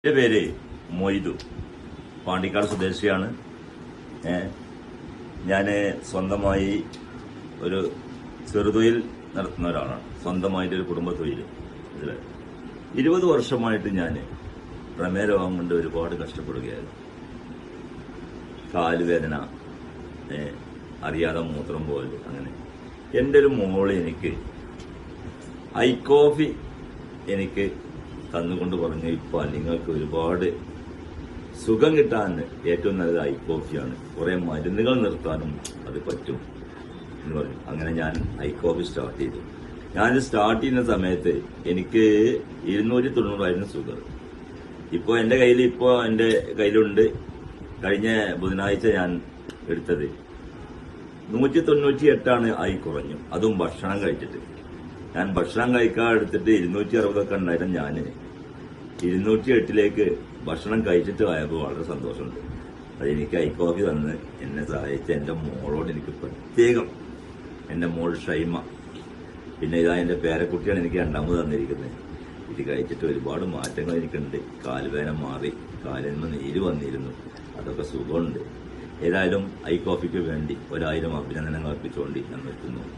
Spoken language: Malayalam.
എന്റെ പേര് മൊയ്തു, പാണ്ടിക്കാട് സ്വദേശിയാണ്. ഞാൻ സ്വന്തമായി ഒരു ചെറുതൊഴിൽ നടത്തുന്ന ഒരാളാണ്. സ്വന്തമായിട്ടൊരു കുടുംബ തൊഴിൽ. 20 വർഷമായിട്ട് ഞാൻ പ്രമേഹ രോഗം കൊണ്ട് ഒരുപാട് കഷ്ടപ്പെടുകയായിരുന്നു. കാലുവേദന, അറിയാതെ മൂത്രം പോലെ, അങ്ങനെ. എൻ്റെ ഒരു മോള് എനിക്ക് ഐ കോഫി എനിക്ക് തന്നുകൊണ്ട് പറഞ്ഞു, ഇപ്പൊ നിങ്ങൾക്ക് ഒരുപാട് സുഖം കിട്ടാൻ ഏറ്റവും നല്ലത് ഐ കോഫിയാണ്, കുറെ മരുന്നുകൾ നിർത്താനും അത് പറ്റും എന്ന് പറഞ്ഞു. അങ്ങനെ ഞാൻ ഐ കോഫി സ്റ്റാർട്ട് ചെയ്തു. ഞാൻ സ്റ്റാർട്ട് ചെയ്യുന്ന സമയത്ത് എനിക്ക് 290 ഷുഗർ. ഇപ്പോൾ എൻ്റെ കയ്യിലുണ്ട്. കഴിഞ്ഞ ബുധനാഴ്ച ഞാൻ എടുത്തത് 198 ആയി കുറഞ്ഞു. അതും ഭക്ഷണം കഴിച്ചിട്ട്. ഞാൻ ഭക്ഷണം കഴിക്കാൻ എടുത്തിട്ട് 260 ഉണ്ടായിരുന്നു. ഞാൻ 208 ഭക്ഷണം കഴിച്ചിട്ട് ആയപ്പോൾ വളരെ സന്തോഷമുണ്ട്. അതെനിക്ക് ഐ കോഫി തന്ന് എന്നെ സഹായിച്ച എൻ്റെ മോളോട് എനിക്ക് പ്രത്യേകം, എൻ്റെ മോൾ ഷൈമ, പിന്നെ ഇതാ എൻ്റെ പേരക്കുട്ടിയാണ് എനിക്ക് 2ാമത് തന്നിരിക്കുന്നത്. ഇത് കഴിച്ചിട്ട് ഒരുപാട് മാറ്റങ്ങൾ എനിക്കുണ്ട്. കാലുവേദന മാറി, കാലിൽ നിന്ന് നീര് വന്നിരുന്നു, അതൊക്കെ സുഖമുണ്ട്. ഏതായാലും ഐ കോഫിക്ക് വേണ്ടി 1000 അഭിനന്ദനങ്ങൾ അർപ്പിച്ചുകൊണ്ട് ഞാൻ നിർത്തുന്നു.